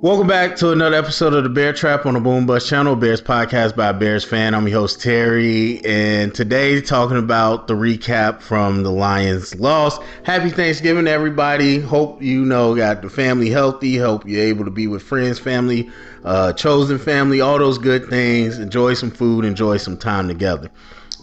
Welcome back to another episode of the Bear Trap on the Boom Bust channel, Bears podcast by a Bears fan. I'm your host, Terry, and today talking about the recap from the Lions loss. Happy Thanksgiving to everybody. Hope got the family healthy. Hope you're able to be with friends, family, chosen family, all those good things. Enjoy some food, enjoy some time together.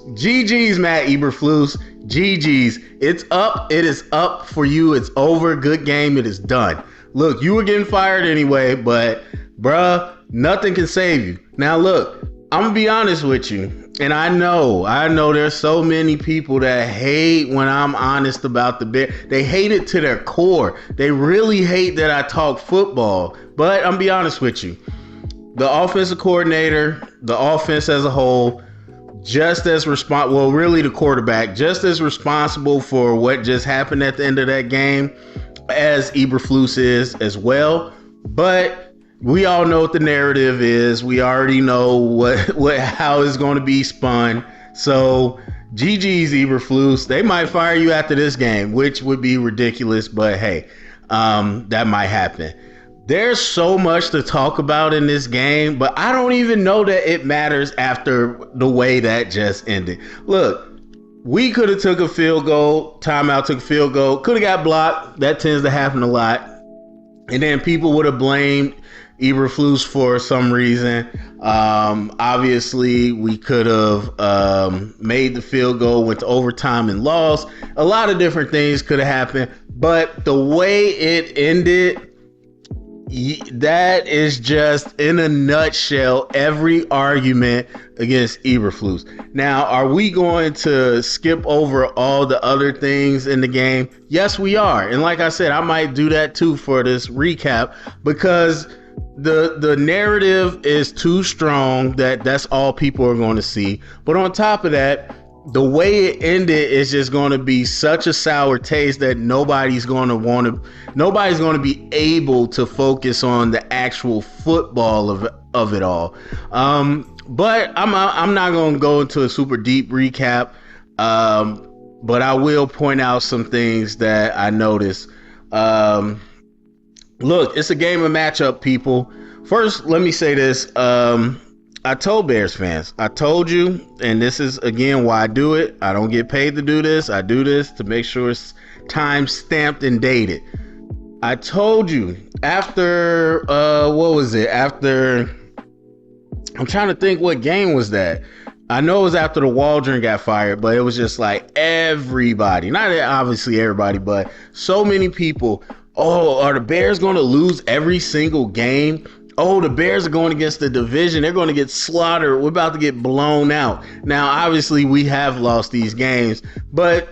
GG's, Matt Eberflus. GG's. It's up. It is up for you. It's over. Good game. It is done. Look, you were getting fired anyway, but bruh, nothing can save you. Now look, I'm gonna be honest with you, and I know there's so many people that hate when I'm honest about the Bears. They hate it to their core. They really hate that I talk football, but I'm gonna be honest with you. The offensive coordinator, the offense as a whole, really the quarterback, just as responsible for what just happened at the end of that game as Eberflus is as well. But we all know what the narrative is. We already know how it's going to be spun. So GG's, Eberflus. They might fire you after this game, which would be ridiculous, but hey, that might happen. There's so much to talk about in this game, but I don't even know that it matters after the way that just ended. Look, we could have took a field goal, timeout, took a field goal, could have got blocked. That tends to happen a lot. And then people would have blamed Eberflus for some reason. Obviously, we could have made the field goal, went to overtime and lost. A lot of different things could have happened. But the way it ended, that is just, in a nutshell, every argument against Eberflus. Now, are we going to skip over all the other things in the game? Yes, we are. And like I said, I might do that too for this recap, because the narrative is too strong that that's all people are going to see. But on top of that, the way it ended is just going to be such a sour taste that nobody's going to be able to focus on the actual football of it all. But I'm not going to go into a super deep recap. But I will point out some things that I noticed. Look, it's a game of matchup, people. First, let me say this. I told Bears fans, I told you, and this is again why I do it. I don't get paid to do this. I do this to make sure it's time stamped and dated. I told you after, After, I'm trying to think what game was that. I know it was after the Waldron got fired, but it was just like everybody, not obviously everybody, but so many people. Oh, are the Bears going to lose every single game? Oh, the Bears are going against the division. They're going to get slaughtered. We're about to get blown out. Now, obviously, we have lost these games, but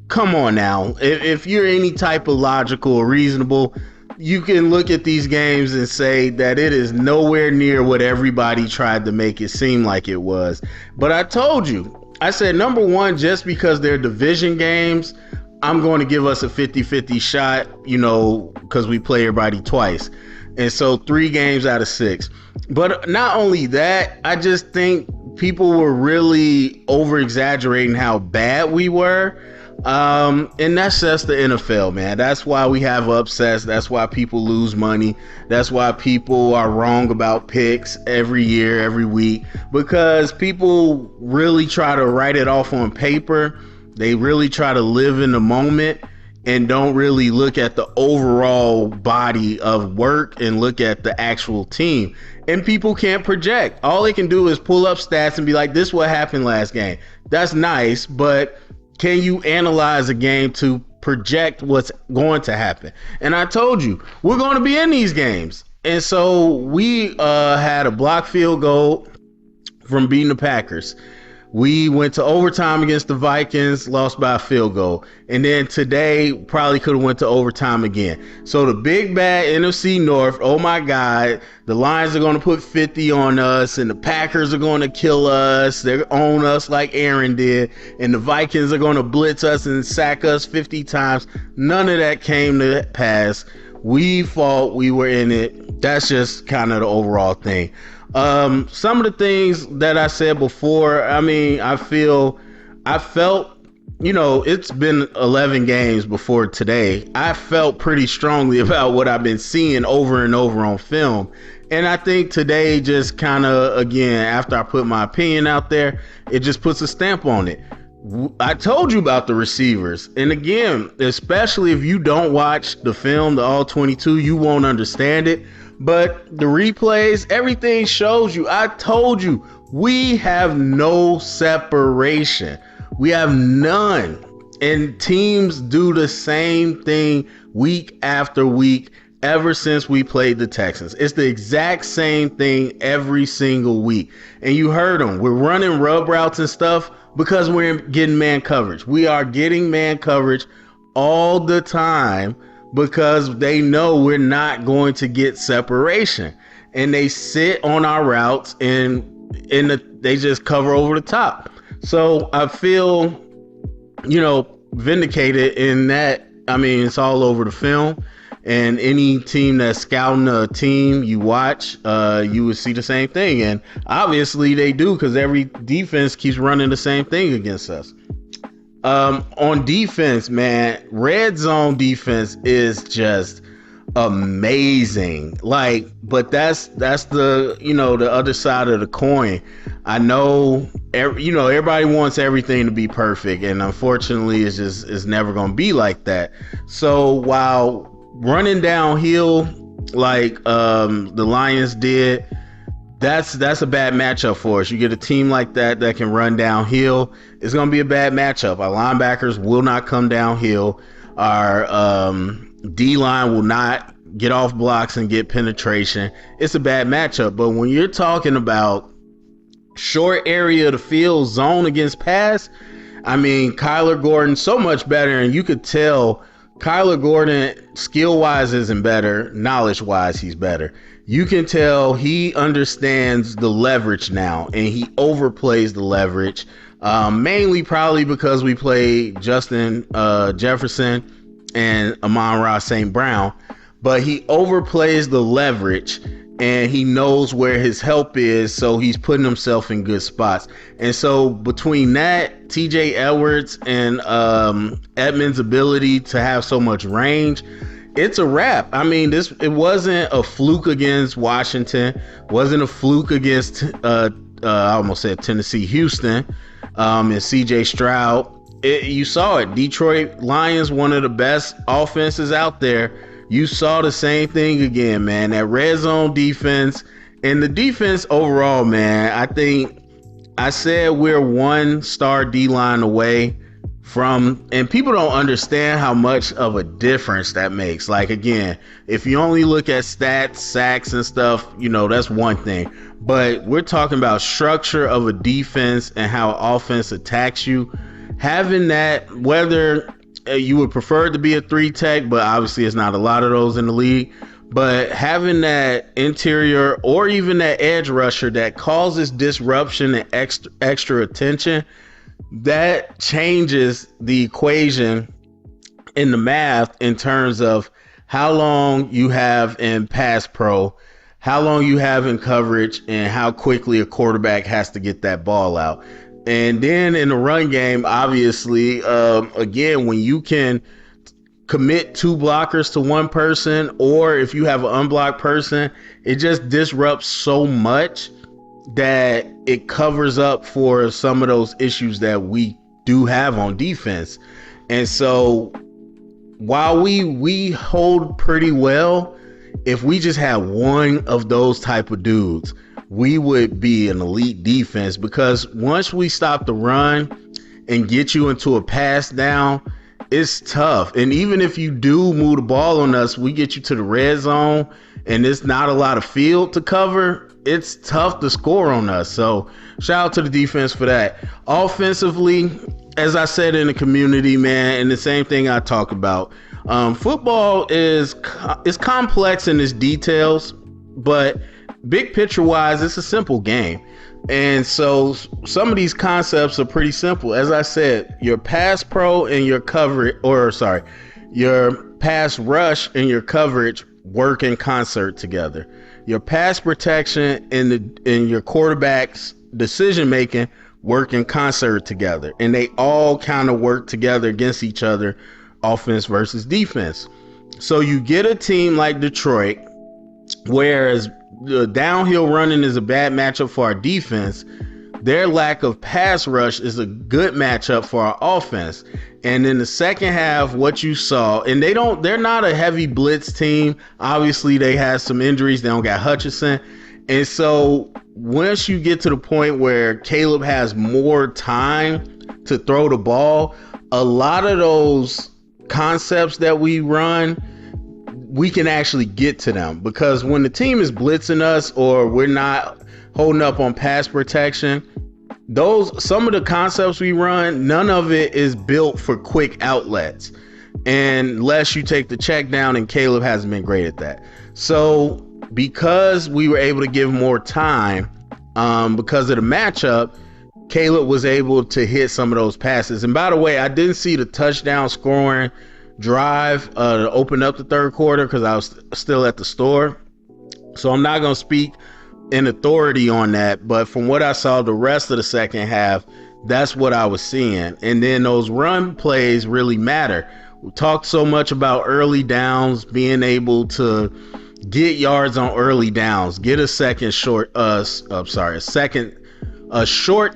come on now. If you're any type of logical or reasonable, you can look at these games and say that it is nowhere near what everybody tried to make it seem like it was. But I told you, I said, number one, just because they're division games, I'm going to give us a 50-50 shot, because we play everybody twice. And so 3 games out of 6. But not only that, I just think people were really over exaggerating how bad we were. And that's just the NFL, man. That's why we have upsets. That's why people lose money. That's why people are wrong about picks every year, every week, because people really try to write it off on paper. They really try to live in the moment and don't really look at the overall body of work and look at the actual team. And people can't project. All they can do is pull up stats and be like, this is what happened last game. That's nice, but can you analyze a game to project what's going to happen? And I told you, we're going to be in these games. And so we had a blocked field goal from beating the Packers. We went to overtime against the Vikings, lost by a field goal. And then today probably could have went to overtime again. So the big bad NFC North, oh my God, the Lions are going to put 50 on us and the Packers are going to kill us. They're on us like Aaron did. And the Vikings are going to blitz us and sack us 50 times. None of that came to pass. We thought we were in it. That's just kind of the overall thing. Some of the things that I said before, I felt it's been 11 games before today. I felt pretty strongly about what I've been seeing over and over on film. And I think today just kind of, again, after I put my opinion out there, it just puts a stamp on it. I told you about the receivers. And again, especially if you don't watch the film, the all 22, you won't understand it. But the replays, everything shows you. I told you, we have no separation. We have none. And teams do the same thing week after week ever since we played the Texans. It's the exact same thing every single week. And you heard them. We're running rub routes and stuff because we're getting man coverage. We are getting man coverage all the time because they know we're not going to get separation. And they sit on our routes and they just cover over the top. So I feel, vindicated in that. I mean, it's all over the film. And any team that's scouting a team you watch, you would see the same thing. And obviously they do, because every defense keeps running the same thing against us. On defense, man, red zone defense is just amazing. But that's the, the other side of the coin. I know, everybody wants everything to be perfect. And unfortunately, it's never going to be like that. So while running downhill like the Lions did, that's a bad matchup for us. You get a team like that can run downhill, it's going to be a bad matchup. Our linebackers will not come downhill. Our D-line will not get off blocks and get penetration. It's a bad matchup. But when you're talking about short area of the field, zone against pass, I mean, Kyler Gordon so much better, and you could tell Kyler Gordon, skill-wise, isn't better. Knowledge-wise, he's better. You can tell he understands the leverage now, and he overplays the leverage, mainly probably because we play Justin Jefferson and Amon-Ra St. Brown, but he overplays the leverage, and he knows where his help is, so he's putting himself in good spots. And so between that, TJ Edwards and Edmonds' ability to have so much range, it's a wrap. I mean, it wasn't a fluke against Washington, wasn't a fluke against I almost said Tennessee, Houston, and CJ Stroud. You saw it. Detroit Lions, one of the best offenses out there. You saw the same thing again, man. That red zone defense and the defense overall, man. I think I said we're one star D-line away from, and people don't understand how much of a difference that makes. Like, again, if you only look at stats, sacks and stuff, that's one thing. But we're talking about structure of a defense and how offense attacks you. Having that, whether you would prefer it to be a 3-tech, but obviously it's not a lot of those in the league. But having that interior or even that edge rusher that causes disruption and extra attention, that changes the equation in the math in terms of how long you have in pass pro, how long you have in coverage, and how quickly a quarterback has to get that ball out. And then in the run game, obviously, again, when you can commit two blockers to one person, or if you have an unblocked person, it just disrupts so much that it covers up for some of those issues that we do have on defense. And so while we hold pretty well, if we just had one of those type of dudes, we would be an elite defense, because once we stop the run and get you into a pass down, it's tough. And even if you do move the ball on us, we get you to the red zone and it's not a lot of field to cover, it's tough to score on us. So shout out to the defense for that. Offensively, as I said in the community, man, and the same thing I talk about, football is complex in its details, but big picture wise, it's a simple game. And so some of these concepts are pretty simple. As I said, your pass pro and your your pass rush and your coverage work in concert together. Your pass protection and your quarterback's decision making work in concert together, and they all kind of work together against each other, offense versus defense. So you get a team like Detroit, whereas the downhill running is a bad matchup for our defense, their lack of pass rush is a good matchup for our offense. And in the second half, what you saw, and they're not a heavy blitz team. Obviously, they had some injuries. They don't got Hutchinson. And so once you get to the point where Caleb has more time to throw the ball, a lot of those concepts that we run, we can actually get to them, because when the team is blitzing us or we're not holding up on pass protection, some of the concepts we run, none of it is built for quick outlets, unless you take the check down, and Caleb hasn't been great at that. So because we were able to give more time, because of the matchup, Caleb was able to hit some of those passes. And by the way, I didn't see the touchdown scoring drive to open up the third quarter because I was still at the store. So I'm not going to speak in authority on that. But from what I saw the rest of the second half, that's what I was seeing. And then those run plays really matter. We talked so much about early downs, being able to get yards on early downs, get a short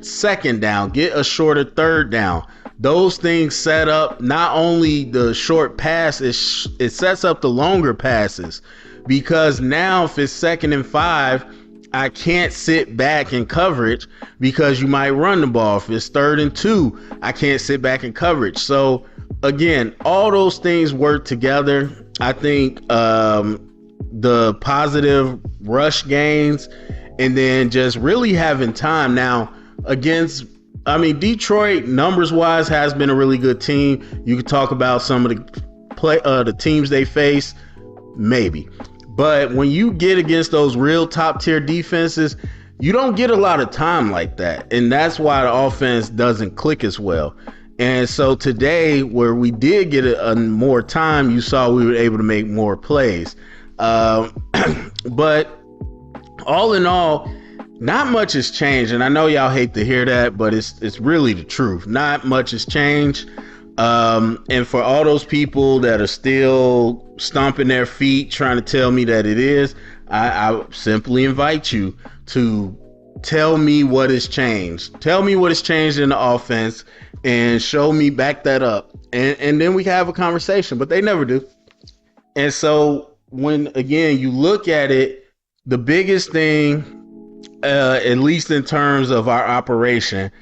second down, get a shorter third down. Those things set up not only the short pass, it sets up the longer passes, because now if it's 2nd and 5, I can't sit back in coverage because you might run the ball. If it's 3rd and 2, I can't sit back in coverage. So again, all those things work together. I think the positive rush gains, and then just really having time. Now, Detroit, numbers wise, has been a really good team. You could talk about some of the teams they face, maybe. But when you get against those real top tier defenses, you don't get a lot of time like that. And that's why the offense doesn't click as well. And so today, where we did get a more time, you saw we were able to make more plays. But all in all, not much has changed. And I know y'all hate to hear that, but it's really the truth. Not much has changed. And for all those people that are still stomping their feet trying to tell me that it is, I simply invite you to tell me what has changed. Tell me what has changed in the offense and show me, back that up. And then we can have a conversation, but they never do. And so when, again, you look at it, the biggest thing, at least in terms of our operation,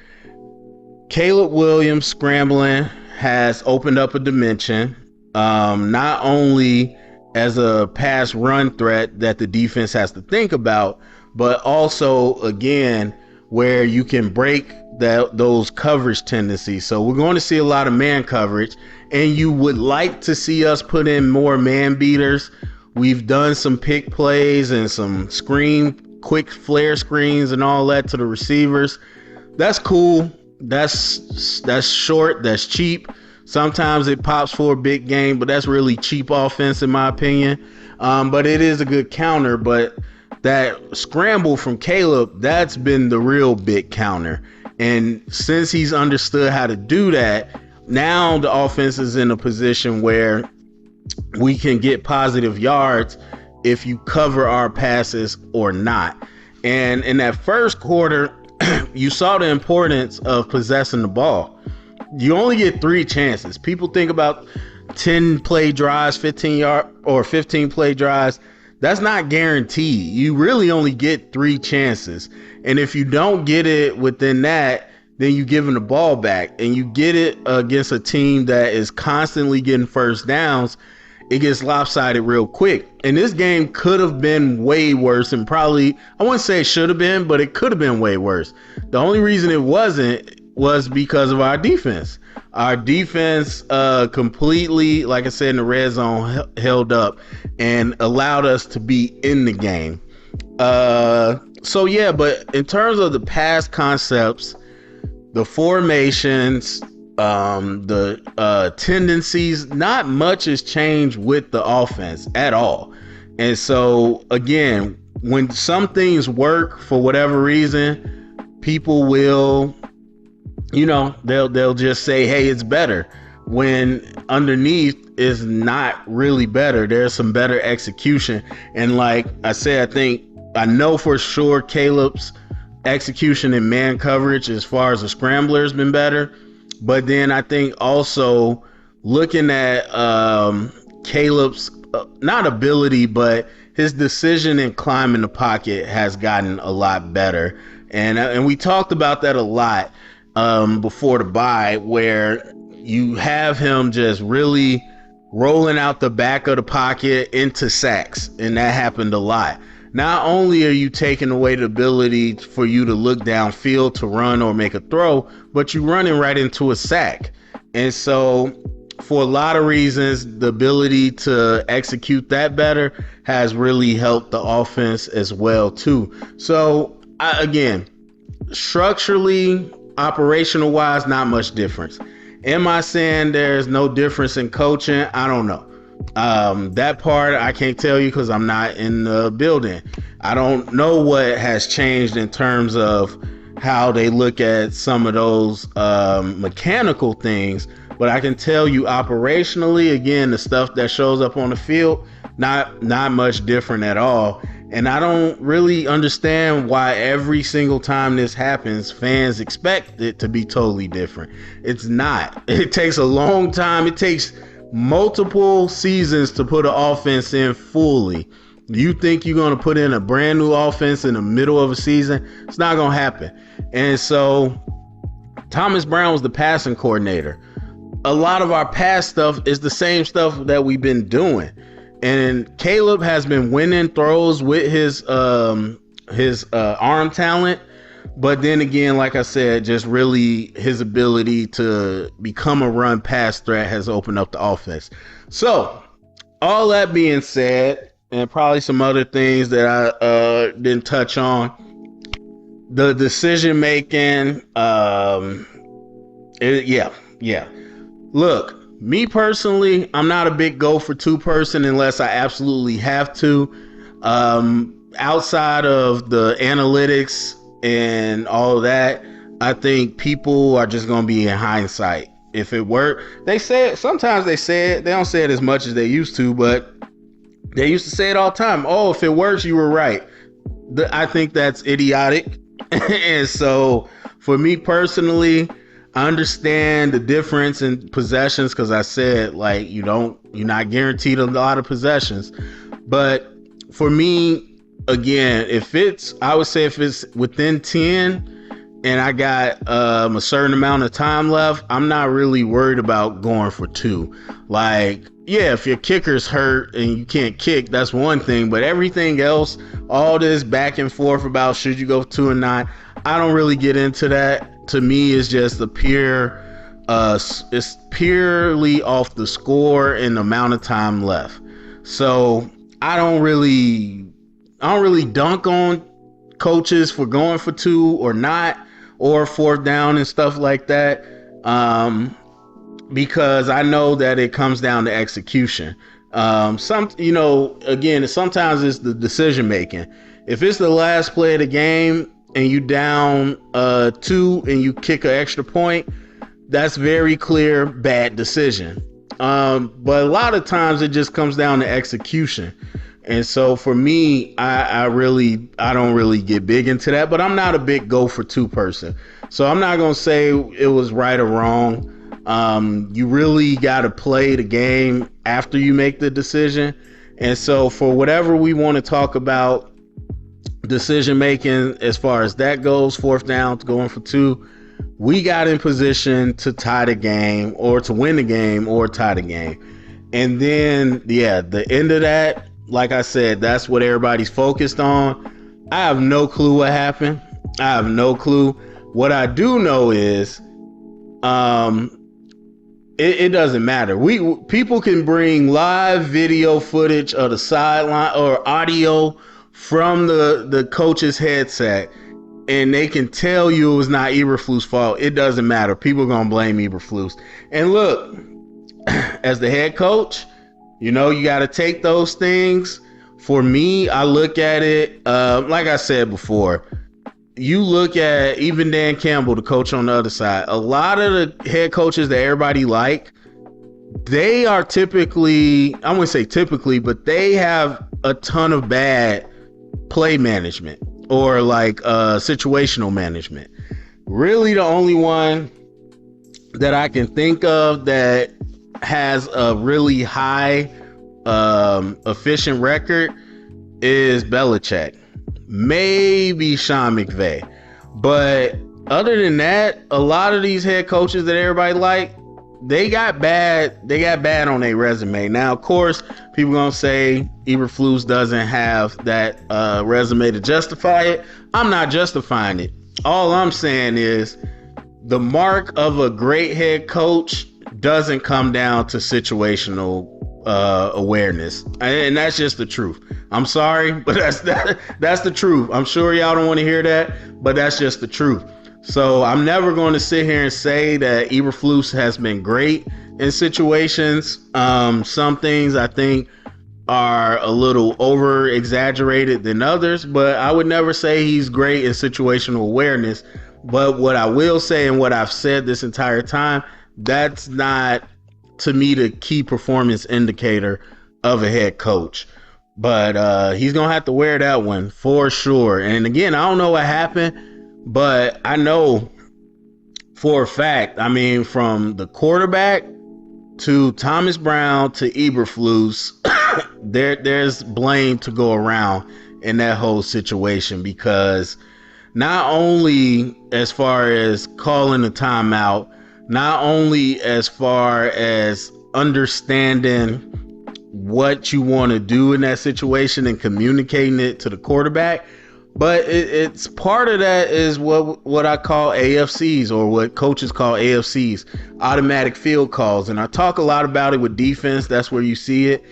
Caleb Williams scrambling has opened up a dimension, not only as a pass run threat that the defense has to think about, but also, again, where you can break those coverage tendencies. So we're going to see a lot of man coverage, and you would like to see us put in more man beaters. We've done some pick plays and some quick flare screens and all that to the receivers. That's cool. That's short. That's cheap. Sometimes it pops for a big game, but that's really cheap offense in my opinion. But it is a good counter. But that scramble from Caleb, that's been the real big counter. And since he's understood how to do that, now the offense is in a position where we can get positive yards if you cover our passes or not. And in that first quarter, you saw the importance of possessing the ball. You only get 3 chances. People think about 10 play drives, 15 play drives. That's not guaranteed. You really only get 3 chances. And if you don't get it within that, then you give them the ball back, and you get it against a team that is constantly getting first downs. It gets lopsided real quick. And this game could have been way worse, and probably, I wouldn't say it should have been, but it could have been way worse. The only reason it wasn't was because of our defense. Our defense completely, like I said, in the red zone, held up and allowed us to be in the game. So yeah, but in terms of the pass concepts, the formations, the tendencies, not much has changed with the offense at all. And so again, when some things work for whatever reason, people will they'll just say, hey, it's better, when underneath is not really better. There's some better execution. And like I said, I know for sure Caleb's execution in man coverage as far as a scrambler has been better. But then I think also looking at Caleb's not ability, but his decision in climbing the pocket has gotten a lot better. And we talked about that a lot before the bye, where you have him just really rolling out the back of the pocket into sacks, and that happened a lot. Not only are you taking away the ability for you to look downfield to run or make a throw, but you're running right into a sack. And so for a lot of reasons, the ability to execute that better has really helped the offense as well too. So again, structurally, operational wise, not much difference. Am I saying there's no difference in coaching? I don't know. That part I can't tell you because I'm not in the building. I don't know what has changed in terms of how they look at some of those mechanical things, but I can tell you operationally, again, the stuff that shows up on the field, not much different at all. And I don't really understand why every single time this happens, fans expect it to be totally different. It's not. It takes a long time. It takes multiple seasons to put an offense in fully. You think you're going to put in a brand new offense in the middle of a season? It's not going to happen. And so Thomas Brown was the passing coordinator. A lot of our pass stuff is the same stuff that we've been doing. And Caleb has been winning throws with his arm talent. But then again, like I said, just really his ability to become a run pass threat has opened up the offense. So all that being said, and probably some other things that I didn't touch on, the decision making, Look, me personally, I'm not a big go for two person unless I absolutely have to. Outside of the analytics and all of that, I think people are just going to be in hindsight. If it worked, sometimes they say it, they don't say it as much as they used to, but they used to say it all the time. Oh, if it works, you were right. I think that's idiotic. And so for me personally, I understand the difference in possessions because I said, like, you're not guaranteed a lot of possessions. But for me, again, I would say if it's within 10 and I got a certain amount of time left, I'm not really worried about going for two. Like, yeah, if your kicker's hurt and you can't kick, that's one thing. But everything else, all this back and forth about should you go 2 and 9, I don't really get into that. To me, it's just it's purely off the score and the amount of time left. So I don't really dunk on coaches for going for two or not, or fourth down and stuff like that. Because I know that it comes down to execution. Again, sometimes it's the decision making. If it's the last play of the game and you down 2 and you kick an extra point, that's very clear bad decision. But a lot of times it just comes down to execution. And so for me, I don't really get big into that, but I'm not a big go for two person. So I'm not going to say it was right or wrong. You really got to play the game after you make the decision. And so for whatever we want to talk about decision making, as far as that goes, fourth down, going for two, we got in position to tie the game or to win the game or tie the game. And then, the end of that, like I said, that's what everybody's focused on. I have no clue what happened. I have no clue. What I do know is, it doesn't matter. People can bring live video footage of the sideline or audio from the coach's headset, and they can tell you it was not Eberflus' fault. It doesn't matter. People are going to blame Eberflus. And look, as the head coach, you got to take those things. For me, I look at it, like I said before, you look at even Dan Campbell, the coach on the other side, a lot of the head coaches that everybody like, they are typically, I wouldn't say typically, but they have a ton of bad play management or like situational management. Really the only one that I can think of that has a really high efficient record is Belichick, maybe Sean McVay. But other than that, a lot of these head coaches that everybody like, they got bad on their resume. Now, of course, people gonna say Eberflus doesn't have that resume to justify it. I'm not justifying it. All I'm saying is the mark of a great head coach doesn't come down to situational awareness, and that's just the truth. I'm sorry, but that's the truth. I'm sure y'all don't want to hear that, but that's just the truth. So I'm never going to sit here and say that Eberflus has been great in situations. Some things I think are a little over exaggerated than others, but I would never say he's great in situational awareness. But what I will say, and what I've said this entire time, that's not, to me, the key performance indicator of a head coach. But he's going to have to wear that one for sure. And again, I don't know what happened, but I know for a fact, I mean, from the quarterback to Thomas Brown to Eberflus, there's blame to go around in that whole situation, because not only as far as calling a timeout, not only as far as understanding what you want to do in that situation and communicating it to the quarterback, but it's part of that is what I call AFCs, or what coaches call AFCs, automatic field calls. And I talk a lot about it with defense. That's where you see it,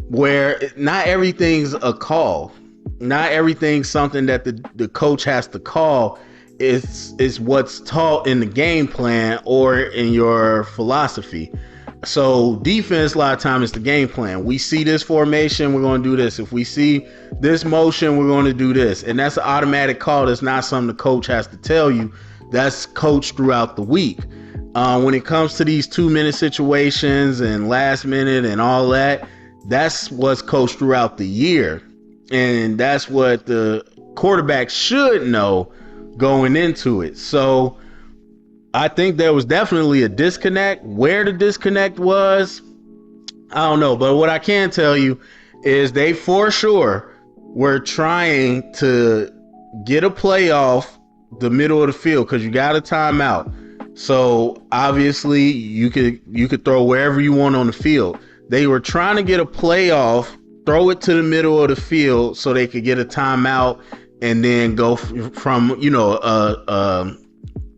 where not everything's a call. Not everything's something that the coach has to call. Is what's taught in the game plan or in your philosophy. So defense, a lot of times, is the game plan. We see this formation, we're going to do this. If we see this motion, we're going to do this. And that's an automatic call. That's not something the coach has to tell you. That's coached throughout the week. When it comes to these 2-minute situations and last minute and all that, that's what's coached throughout the year. And that's what the quarterback should know going into it. So I think there was definitely a disconnect. Where the disconnect was, I don't know. But what I can tell you is they for sure were trying to get a play off the middle of the field, because you got a timeout. So obviously you could throw wherever you want on the field. They were trying to get a play off, throw it to the middle of the field so they could get a timeout and then go from,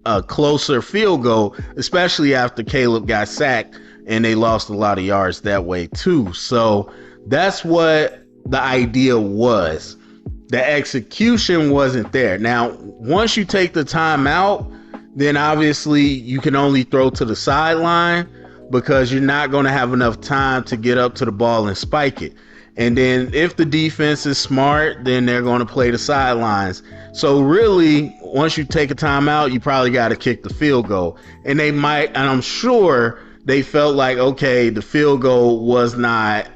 a closer field goal, especially after Caleb got sacked and they lost a lot of yards that way too. So that's what the idea was. The execution wasn't there. Now, once you take the timeout, then obviously you can only throw to the sideline, because you're not going to have enough time to get up to the ball and spike it. And then if the defense is smart, then they're going to play the sidelines. So really, once you take a timeout, you probably got to kick the field goal. And they might, and I'm sure they felt like, okay, the field goal was not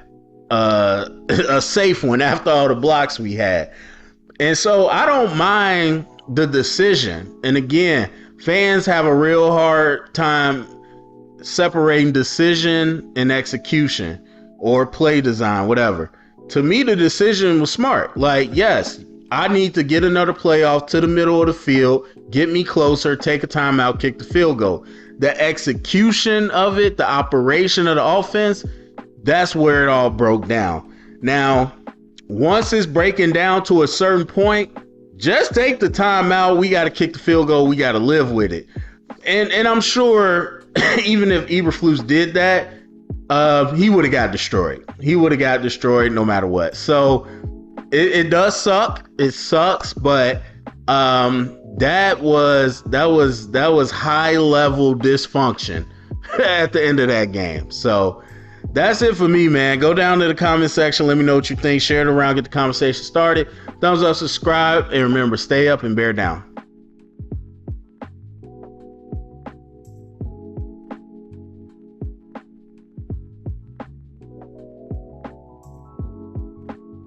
a safe one after all the blocks we had. And so I don't mind the decision. And again, fans have a real hard time separating decision and execution, or play design, whatever. To me, the decision was smart. Like, yes, I need to get another play off to the middle of the field, get me closer, take a timeout, kick the field goal. The execution of it, the operation of the offense, that's where it all broke down. Now, once it's breaking down to a certain point, just take the timeout. We got to kick the field goal. We got to live with it. And I'm sure even if Eberflus did that, he would have got destroyed. He would have got destroyed no matter what. So it does suck. It sucks, but that was high level dysfunction at the end of that game. So that's it for me, man. Go down to the comment section. Let me know what you think. Share it around. Get the conversation started. Thumbs up, subscribe, and remember, stay up and bear down.